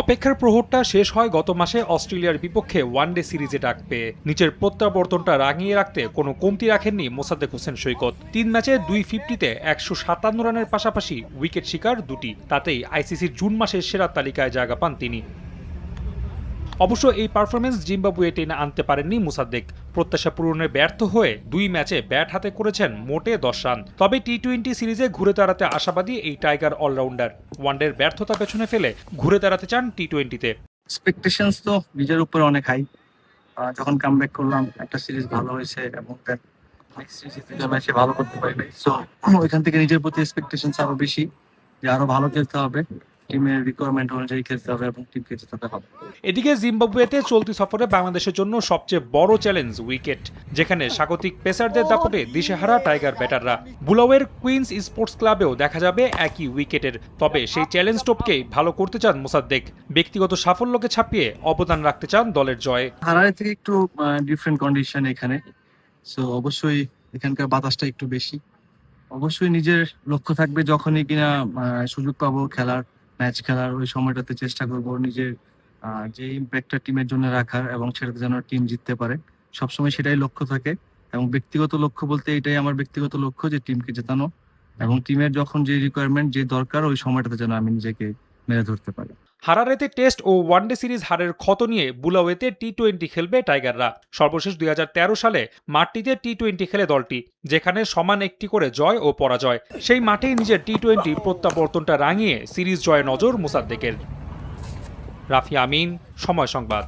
অপেক্ষার প্রহরটা শেষ হয় গত মাসে অস্ট্রেলিয়ার বিপক্ষে ওয়ানডে সিরিজে ডাক পেয়ে। নিচের প্রত্যাবর্তনটা রাঙিয়ে রাখতে কোনো কমতি রাখেননি মোসাদ্দেক হোসেন সৈকত। 3 ম্যাচে 250-তে 157 রানের পাশাপাশি উইকেট শিকার 2টি। তাতেই আইসিসির জুন মাসের সেরা তালিকায় জায়গা পান তিনি। অবশ্য এই পারফরমেন্স জিম্বাবুয়ে টেনে আনতে পারেননি মুসাদ্দেক। প্রত্যাশা পূরণে ব্যর্থ হয়ে 2 ম্যাচে ব্যাট হাতে করেছেন মোটে 10 রান। তবে টি-20 সিরিজে ঘুরে দাঁড়াতে আশাবাদী এই টাইগার অলরাউন্ডার। ওয়ানডের ব্যর্থতা পেছনে ফেলে ঘুরে দাঁড়াতে চান টি-20-তে। এক্সপেকটেশনস তো নিজের উপরে অনেক হাই। যখন কামব্যাক করলাম একটা সিরিজ ভালো হয়েছে এবং নেক্সট সিরিজে ম্যাচে ভালো করতে পারি নাই। সো ওইখান থেকে নিজের প্রতি এক্সপেকটেশনস আরো বেশি, যে আরো ভালো খেলতে হবে, টিমের রিকোয়ারমেন্ট অনুযায়ী খেলতে হবে এবং টিমকে জেতাতে হবে। এদিকে জিম্বাবুয়েতে চলতি সফরে বাংলাদেশের জন্য সবচেয়ে বড় চ্যালেঞ্জ উইকেট, যেখানে স্বাগতিক পেসারদের দাপটে দিশেহারা টাইগার ব্যাটাররা। বুলাওয়ের কুইন্স স্পোর্টস ক্লাবেও দেখা যাবে একই উইকেটের। তবে সেই চ্যালেঞ্জ টপকেই ভালো করতে চান মোসাদ্দেক। ব্যক্তিগত সাফল্যকে ছাপিয়ে অবদান রাখতে চান দলের জয়ে। হারারে থেকে একটু ডিফারেন্ট কন্ডিশন এখানে, সো অবশ্যই এখানকার বাতাসটা একটু বেশি। অবশ্যই নিজের লক্ষ্য থাকবে, যখনই কিনা সুযোগ পাবো খেলার, ম্যাচ খেলার, ওই সময়টাতে চেষ্টা করব নিজের যে ইম্প্যাক্টটা টিমের জন্য রাখার এবং সেটাতে যেন টিম জিততে পারে। সবসময় সেটাই লক্ষ্য থাকে এবং ব্যক্তিগত লক্ষ্য বলতে এটাই আমার ব্যক্তিগত লক্ষ্য, যে টিমকে জেতানো এবং টিমের যখন যে রিকোয়ারমেন্ট, যে দরকার, ওই সময়টাতে যেন আমি নিজেকে মেরে ধরতে পারি। হারারেতে টেস্ট ও ওয়ানডে সিরিজ হারের ক্ষত নিয়ে বুলাওয়েতে টি-20 খেলবে টাইগাররা। সর্বশেষ 2013 সালে মাঠটিতে টি-20 খেলে দলটি, যেখানে সমান একটি করে জয় ও পরাজয়। সেই মাঠেই নিজের টি-20 প্রত্যাবর্তনটা রাঙিয়ে সিরিজ জয়ে নজর মোসাদ্দেকের। রাফি আমিন, সময় সংবাদ।